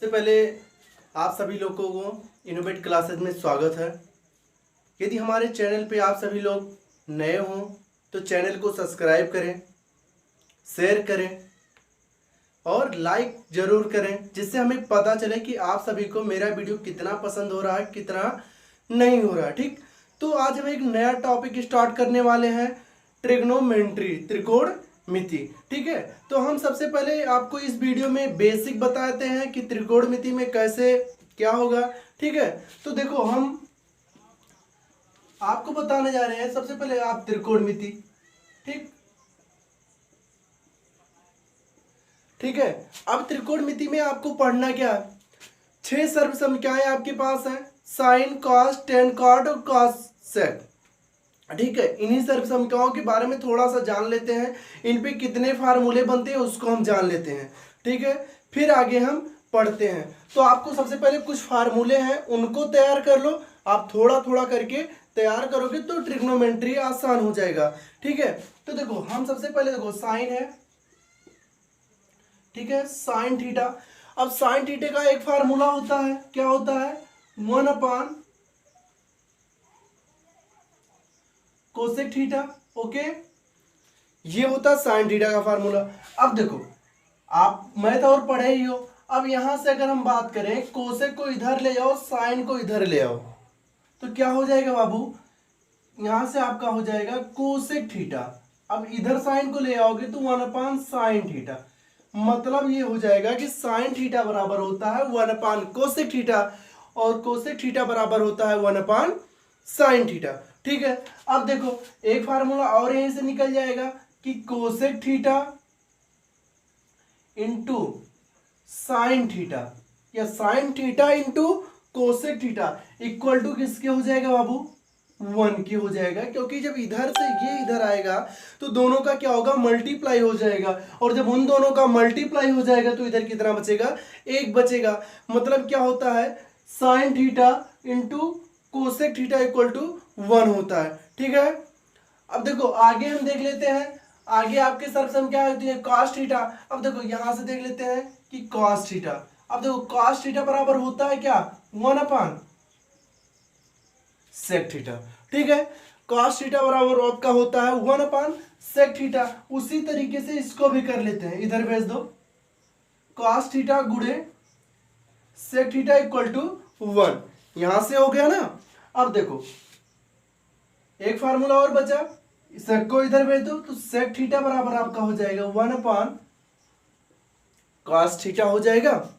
सबसे पहले आप सभी लोगों को इनोवेट क्लासेस में स्वागत है। यदि हमारे चैनल पे आप सभी लोग नए हों तो चैनल को सब्सक्राइब करें, शेयर करें और लाइक ज़रूर करें, जिससे हमें पता चले कि आप सभी को मेरा वीडियो कितना पसंद हो रहा है, कितना नहीं हो रहा है। ठीक, तो आज हम एक नया टॉपिक स्टार्ट करने वाले हैं, ट्रिग्नोमेट्री, त्रिकोणमिति। ठीक है, तो हम सबसे पहले आपको इस वीडियो में बेसिक बताते हैं कि त्रिकोणमिति में कैसे क्या होगा। ठीक है, तो देखो हम आपको बताने जा रहे हैं सबसे पहले आप त्रिकोणमिति। ठीक ठीक है, अब त्रिकोणमिति में आपको पढ़ना क्या है, 6 सर्वसमीकरणाएं आपके पास हैं, साइन, कॉस, टेन, कॉट और कॉस सेक। ठीक है, इन्हीं सर्वसमीकरणाओं के बारे में थोड़ा सा जान लेते हैं, इन पे कितने फार्मूले बनते हैं उसको हम जान लेते हैं। ठीक है, फिर आगे हम पढ़ते हैं। तो आपको सबसे पहले कुछ फार्मूले हैं उनको तैयार कर लो, आप थोड़ा थोड़ा करके तैयार करोगे तो ट्रिग्नोमेट्री आसान हो जाएगा। ठीक है, तो देखो हम सबसे पहले देखो साइन है, ठीक है, साइन थीटा। अब साइन थीटा का एक फार्मूला होता है, क्या होता है, 1 कोसेक थीटा। ओके, ये होता है साइन थीटा का फार्मूला। अब देखो आप मैथ और पढ़े ही हो, अब यहां से अगर हम बात करें कोसेक को इधर ले जाओ, साइन को इधर ले आओ, तो क्या हो जाएगा बाबू, यहां से आपका हो जाएगा कोसेक थीटा। अब इधर साइन को ले आओगे तो 1/साइन थीटा, मतलब ये हो जाएगा कि साइन थीटा बराबर होता है 1/कोसेक थीटा और कोसेक थीटा बराबर होता है 1/साइन थीटा। ठीक है, अब देखो एक फार्मूला और यहीं से निकल जाएगा कि cosec theta into sine theta या sine theta into cosec theta equal to किसके हो जाएगा बाबू, 1 की हो जाएगा, क्योंकि जब इधर से ये इधर आएगा तो दोनों का क्या होगा, मल्टीप्लाई हो जाएगा, और जब उन दोनों का मल्टीप्लाई हो जाएगा तो इधर कितना बचेगा, 1 बचेगा। मतलब क्या होता है, sine theta into cosec theta equal to 1 होता है। ठीक है, अब देखो आगे हम देख लेते हैं, आगे आपके सर्वसम क्या होती है, कॉस थीटा। अब देखो यहां से देख लेते हैं कि कॉस थीटा, अब देखो कॉस थीटा बराबर होता है क्या, 1/सेक थीटा। ठीक है, कॉस थीटा बराबर आपका होता है 1/सेक थीटा। उसी तरीके से इसको भी कर लेते हैं, इधर भेज दो, कॉस थीटा गुणे सेक थीटा इक्वल टू 1, यहां से हो गया ना। अब देखो एक फार्मूला और बचा, सेक को इधर भेज दो तो सेक थीटा बराबर आपका हो जाएगा 1/कॉस थीटा हो जाएगा।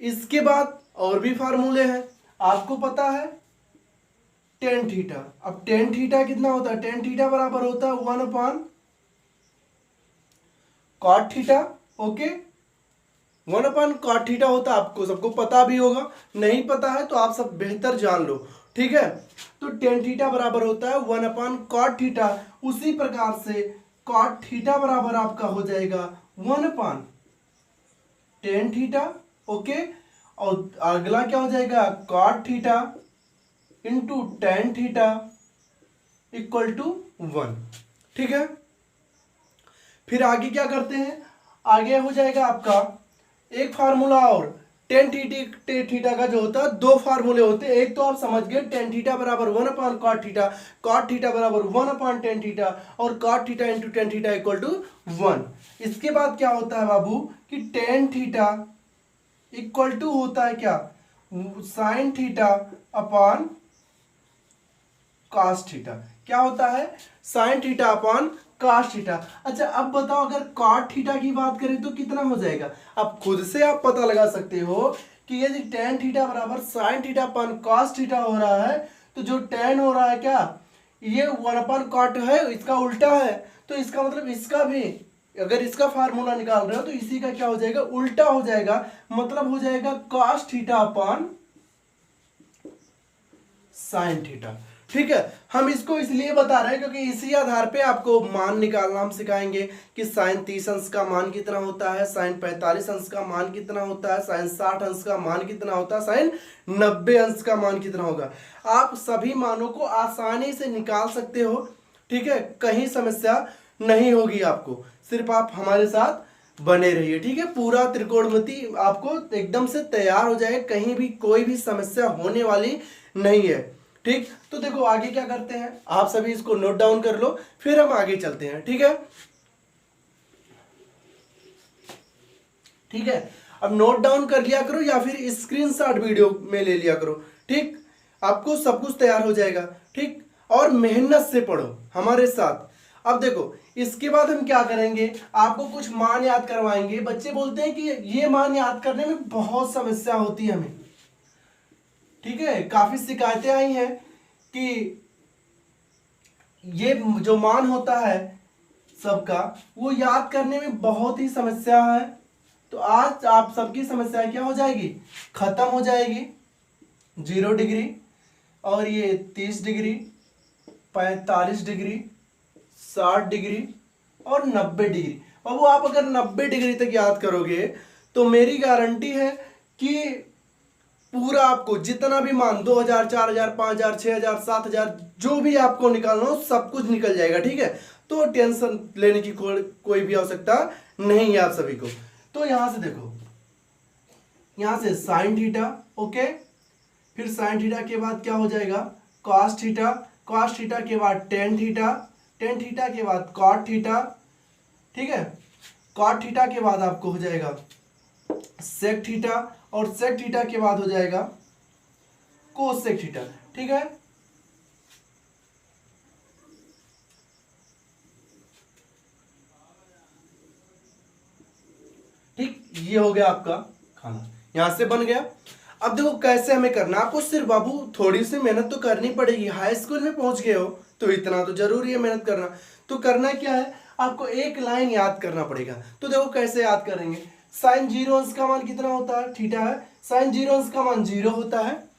इसके बाद और भी फार्मूले हैं, आपको पता है टेन थीटा। अब टेन थीटा कितना होता है, टेन थीटा बराबर होता है 1/कॉट थीटा। ओके, 1/कॉट थीटा होता है, आपको सबको पता भी होगा, नहीं पता है तो आप सब बेहतर जान लो। ठीक है, तो टेन थीटा बराबर होता है 1/कॉट थीटा। उसी प्रकार से कॉट थीटा बराबर आपका हो जाएगा 1/टेन थीटा। ओके, और अगला क्या हो जाएगा, cot theta into tan theta equal to 1। ठीक है, फिर आगे क्या करते हैं, आगे हो जाएगा आपका एक फार्मूला और, टेन थीटा का जो होता है 2 फार्मूले होते हैं। एक तो आप समझ गए टेन थीटा बराबर 1/कॉट थीटा, कॉट थीटा बराबर 1/टेन थीटा और cot theta into tan theta equal to 1। इसके बाद क्या होता है बाबू कि टेन थीटा इक्वल टू होता है क्या, sine theta upon cos theta. क्या होता है, sine theta upon cos theta. अच्छा अब बताओ अगर कॉट थीटा की बात करें तो कितना हो जाएगा, अब खुद से आप पता लगा सकते हो कि यदि टेन थीटा बराबर sine theta upon cos theta हो रहा है तो जो टेन हो रहा है क्या, ये 1/कॉट है, इसका उल्टा है, तो इसका मतलब इसका भी अगर इसका फार्मूला निकाल रहे हो तो इसी का क्या हो जाएगा, उल्टा हो जाएगा, मतलब हो जाएगा cos theta upon sine theta. ठीक है, हम इसको इसलिए बता रहे हैं क्योंकि इसी आधार पे आपको मान निकालना हम सिखाएंगे कि साइन 30 अंश का मान कितना होता है, साइन 45 अंश का मान कितना होता है, साइन 60 अंश का मान कितना होता है, साइन 90 अंश का मान कितना होगा। आप सभी मानों को आसानी से निकाल सकते हो। ठीक है, कहीं समस्या नहीं होगी आपको, सिर्फ आप हमारे साथ बने रहिए, ठीक है। पूरा त्रिकोणमिति आपको एकदम से तैयार हो जाए, कहीं भी कोई भी समस्या होने वाली नहीं है, ठीक। तो देखो आगे क्या करते हैं, आप सभी इसको नोट डाउन कर लो, फिर हम आगे चलते हैं, ठीक है। ठीक है, अब नोट डाउन कर लिया करो या फिर स्क्रीनशॉट वीडियो में ले लिया करो, ठीक। आपको सब कुछ तैयार हो जाएगा, ठीक। और मेहनत से पढ़ो हमारे साथ। अब देखो इसके बाद हम क्या करेंगे, आपको कुछ मान याद करवाएंगे। बच्चे बोलते हैं कि ये मान याद करने में बहुत समस्या होती है हमें, ठीक है। काफी शिकायतें आई हैं कि ये जो मान होता है सबका, वो याद करने में बहुत ही समस्या है। तो आज आप सबकी समस्या क्या हो जाएगी, खत्म हो जाएगी। 0 डिग्री और ये 30 डिग्री, 45 डिग्री, 60 डिग्री और 90 डिग्री। बाबू आप अगर 90 डिग्री तक याद करोगे तो मेरी गारंटी है कि पूरा आपको जितना भी मान 2000, 4000, 5000, 6000, 7000 जो भी आपको निकालना हो सब कुछ निकल जाएगा, ठीक है। तो टेंशन लेने की कोई भी आवश्यकता नहीं है आप सभी को। तो यहां से देखो, यहां से साइन थीटा, ओके। फिर साइन थीटा के बाद क्या हो जाएगा, कॉस थीटा, कॉस थीटा के बाद टेन थीटा, टेन थीटा के बाद कॉट थीटा, ठीक है। कॉट थीटा के बाद आपको हो जाएगा सेक थीटा, और सेक थीटा के बाद हो जाएगा कोसेक थीटा, ठीक है। ठीक, ये हो गया आपका खाना, यहां से बन गया। अब देखो कैसे हमें करना, आपको सिर्फ बाबू थोड़ी सी मेहनत तो करनी पड़ेगी। हाई स्कूल में पहुंच गए हो तो इतना तो जरूरी है मेहनत करना। तो करना क्या है, आपको एक लाइन याद करना पड़ेगा। तो देखो कैसे याद करेंगे, साइन 0 अंश का मान कितना होता है, थीटा है। साइन 0 अंश का मान 0 होता है।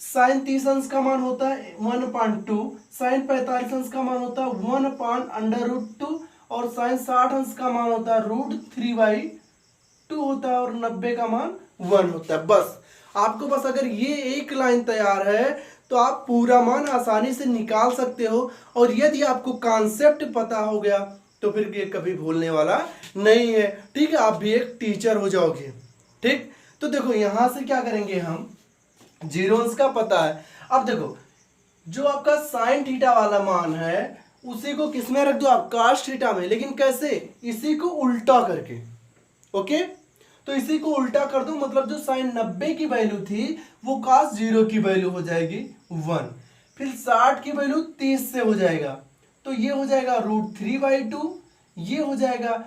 साइन 30 अंश का मान होता है 1/2। साइन 45 अंश का मान होता है 1/√2। और साइन 60 अंश का मान होता है √3/2 होता है। और 90 का मान 1 होता है। बस आपको बस अगर ये एक लाइन तैयार है तो आप पूरा मान आसानी से निकाल सकते हो। और यदि आपको कॉन्सेप्ट पता हो गया तो फिर ये कभी भूलने वाला नहीं है, ठीक है। आप भी एक टीचर हो जाओगे, ठीक। तो देखो यहां से क्या करेंगे हम, 0 अंश का पता है। अब देखो जो आपका साइन थीटा वाला मान है उसी को किसमें रख दो आप, कॉस थीटा में। लेकिन कैसे, इसी को उल्टा करके, ओके। तो इसी को उल्टा कर दो, मतलब जो साइन 90 की वैल्यू थी वो cos 0 की वैल्यू हो जाएगी 1। फिर 60 की वैल्यू 30 से हो जाएगा, तो ये हो जाएगा √3/2। ये हो जाएगा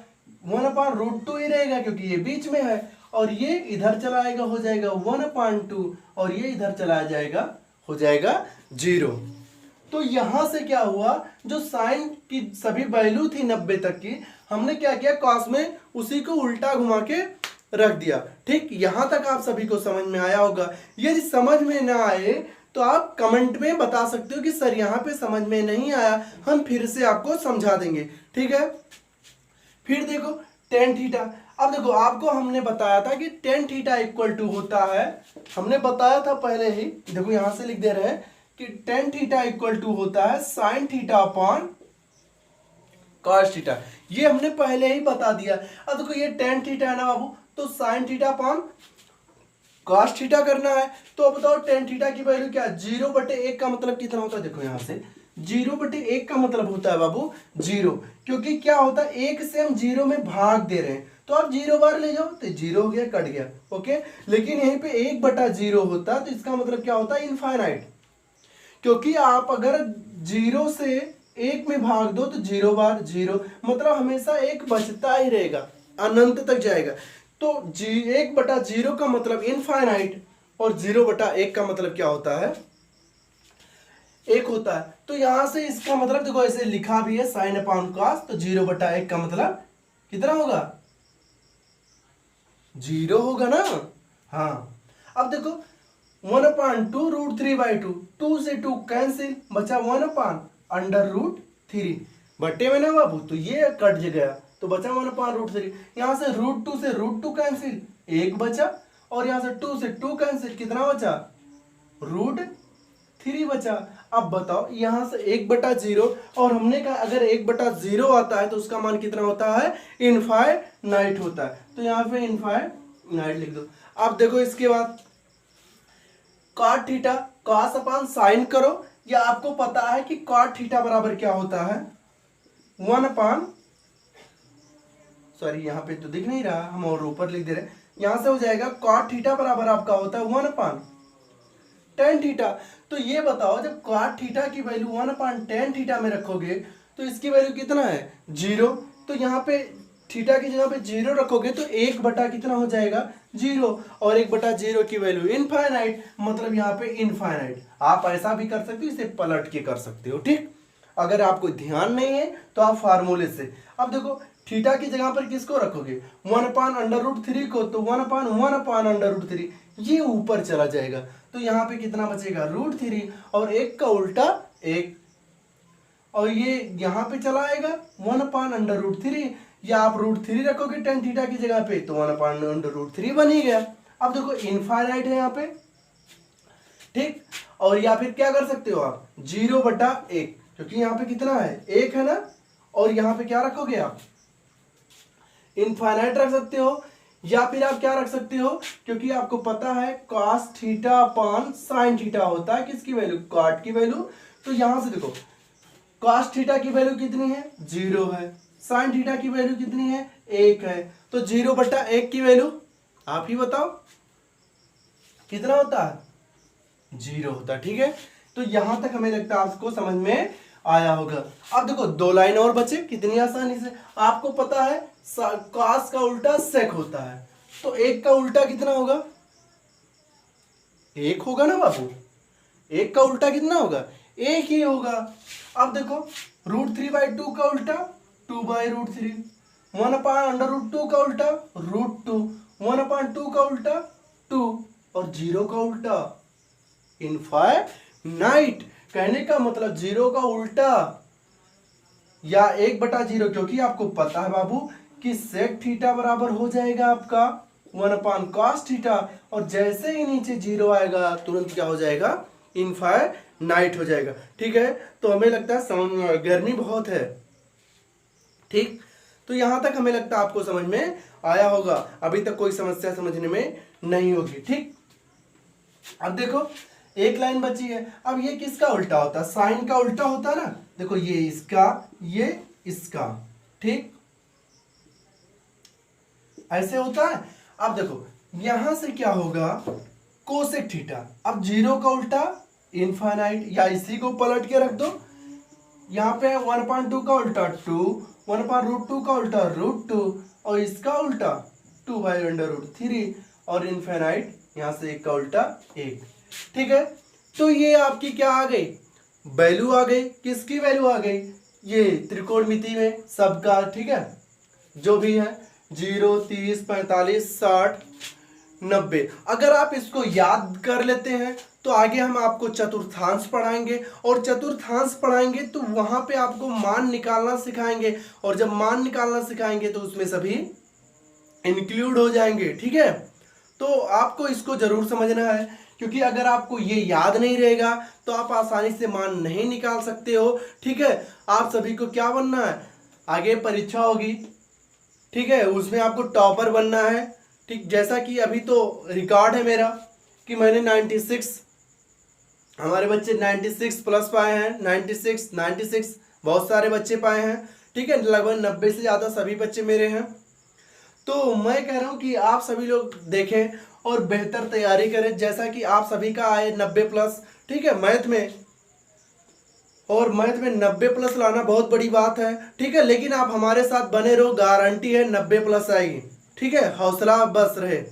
1/√2 ही रहेगा क्योंकि ये बीच में है। और ये इधर चला आएगा, हो जाएगा 1/2। और ये इधर चला जाएगा, हो जाएगा 0। तो यहां से क्या हुआ, जो साइन की सभी वैल्यू थी 90 तक की, हमने क्या किया, कॉस में उसी को उल्टा घुमा के रख दिया, ठीक। यहां तक आप सभी को समझ में आया होगा। यदि समझ में ना आए तो आप कमेंट में बता सकते हो कि सर यहां पे समझ में नहीं आया, हम फिर से आपको समझा देंगे, ठीक है। फिर देखो टेन थीटा। अब देखो आपको हमने बताया था कि टेन थीटा इक्वल टू होता है, हमने बताया था पहले ही, देखो यहां से लिख दे रहे हैं कि टेन थीटा इक्वल टू होता है sine theta upon cos theta. ये हमने पहले ही बता दिया। अब देखो ये टेन थीटा है ना बाबू, तो sine theta upon cos theta करना है। तो अब बताओ टेन थीटा की वैल्यू क्या है, 0/1 का मतलब कितना होता है, देखो यहां से 0/1 का मतलब होता है बाबू 0, क्योंकि क्या होता है 1 से हम 0 में भाग दे रहे हैं। तो आप 0 बार ले जाओ तो 0 हो गया, कट गया, ओके। लेकिन यहीं पे 1/0 होता है तो इसका मतलब क्या होता है, इनफाइनाइट। क्योंकि आप अगर 0 से 1 में भाग दो तो 0 बार 0, मतलब हमेशा 1 बचता ही रहेगा, अनंत तक जाएगा। तो 1/0 का मतलब इनफाइनाइट, और 0/1 का मतलब क्या होता है, 1 होता है। तो यहां से इसका मतलब देखो ऐसे लिखा भी है साइन अपॉन कॉस, तो 0/1 का मतलब कितना होगा, 0 होगा ना। हाँ अब देखो 1/2 √3/2, 2 से 2 कैंसिल, बचा 1/√3 बट्टे में ना बाबू, तो ये कट गया तो बचा 1/√3। यहां से √2 से √2 कैंसिल, 1 बचा। और यहां से 2 से 2 कैंसिल, कितना बचा, √3। 3 बचा। अब बताओ यहाँ से 1/0, और हमने कहा अगर 1/0 आता है तो उसका मान कितना होता है, इनफाइनाइट होता है। तो यहाँ पे इनफाइनाइट लिख दो। अब देखो इसके बाद cot theta cos upon sine करो, या आपको पता है कि कॉट थीटा बराबर क्या होता है, 1 अपान, सॉरी यहाँ पे तो दिख नहीं रहा, हम और ऊपर लिख दे रहे हैं, यहां से हो जाएगा कॉट थीटा बराबर आपका होता है 1 अपान टेन थीटा। तो ये बताओ जब कॉट थीटा की वैल्यू 1 अपान टेन थीटा में रखोगे तो इसकी वैल्यू कितना है, 0। तो यहाँ पे थीटा की जगह पे 0 रखोगे तो 1 बटा कितना हो जाएगा, 0, और 1/0 की वैल्यू इनफाइनाइट, मतलब यहाँ पे इनफाइनाइट। आप ऐसा भी कर सकते हो, इसे पलट के कर सकते हो, ठीक। अगर आपको ध्यान नहीं है तो आप फार्मूले से, अब देखो थीटा की जगह पर किसको रखोगे, 1/√3 को, तो 1/1/√3 ये ऊपर चला जाएगा, तो यहाँ पे कितना बचेगा, √3, और 1 का उल्टा 1, और ये यहाँ पे चला आएगा 1/√3, या आप √3 रखोगे टेन थीटा की जगह पे तो 1/√3 बन ही गया। अब देखो इनफाइनाइट है यहाँ पे, ठीक। और या फिर क्या कर सकते हो आप, 0/1, क्योंकि यहाँ पे कितना है, 1 है ना, और यहाँ पे क्या रखोगे आप, इनफाइनाइट रख सकते हो, या फिर आप क्या रख सकते हो, क्योंकि आपको पता है cos theta upon sine theta होता है किसकी वैल्यू, कॉट की वैल्यू। तो यहां से देखो cos थीटा की वैल्यू कितनी है, 0 है, साइन थीटा की वैल्यू कितनी है, 1 है, तो 0/1 की वैल्यू आप ही बताओ कितना होता है, 0 होता है, ठीक है। तो यहां तक हमें लगता है आपको समझ में आया होगा। अब देखो 2 लाइन और बचे, कितनी आसानी से, आपको पता है cos का उल्टा sec होता है, तो 1 का उल्टा कितना होगा, 1 होगा ना बाबू, 1 का उल्टा कितना होगा, 1 ही होगा। अब देखो √3/2 का उल्टा 2/√3, 1/√2 का उल्टा √2, 1/2 का उल्टा 2, और 0 का उल्टा इनफाइनाइट। कहने का मतलब 0 का उल्टा या 1/0, क्योंकि आपको पता है बाबू कि sec थीटा बराबर हो जाएगा आपका 1/cos थीटा, और जैसे ही नीचे 0 आएगा तुरंत क्या हो जाएगा, इनफाइनाइट हो जाएगा, ठीक है। तो हमें लगता है समझ में, गर्मी बहुत है, ठीक। तो यहां तक हमें लगता है आपको समझ में आया होगा, अभी तक कोई समस्या समझने में नहीं होगी, ठीक। अब देखो एक लाइन बची है, अब ये किसका उल्टा होता है, साइन का उल्टा होता है ना, देखो ये इसका, ये इसका, ठीक, ऐसे होता है। अब देखो यहां से क्या होगा, कोसेक थीटा, अब 0 का उल्टा इनफाइनाइट, या इसी को पलट के रख दो, यहाँ पे 1/2 का उल्टा 2, 1/√2 का उल्टा √2, और इसका उल्टा 2/√3, और इनफाइनाइट यहां से 1 का उल्टा 1, ठीक है। तो ये आपकी क्या आ गई, वैल्यू आ गई, किसकी वैल्यू आ गई, ये त्रिकोणमिति में सबका, ठीक है, जो भी है 0, 30, 45, 60, 90। अगर आप इसको याद कर लेते हैं तो आगे हम आपको चतुर्थांश पढ़ाएंगे, और चतुर्थांश पढ़ाएंगे तो वहां पे आपको मान निकालना सिखाएंगे, और जब मान निकालना सिखाएंगे तो उसमें सभी इंक्लूड हो जाएंगे, ठीक है। तो आपको इसको जरूर समझना है, क्योंकि अगर आपको ये याद नहीं रहेगा तो आप आसानी से मान नहीं निकाल सकते हो, ठीक है। आप सभी को क्या बनना है, आगे परीक्षा होगी, ठीक है, उसमें आपको टॉपर बनना है, ठीक। जैसा कि अभी तो रिकॉर्ड है मेरा कि मैंने 96, हमारे बच्चे 96 प्लस पाए हैं, 96 बहुत सारे बच्चे पाए हैं, ठीक है, लगभग 90 से ज़्यादा सभी बच्चे मेरे हैं। तो मैं कह रहा हूँ कि आप सभी लोग देखें और बेहतर तैयारी करें, जैसा कि आप सभी का आए 90+, ठीक है, मैथ में, और मैथ में 90+ लाना बहुत बड़ी बात है, ठीक है। लेकिन आप हमारे साथ बने रहो, गारंटी है 90+ आएगी, ठीक है, हौसला बस रहे।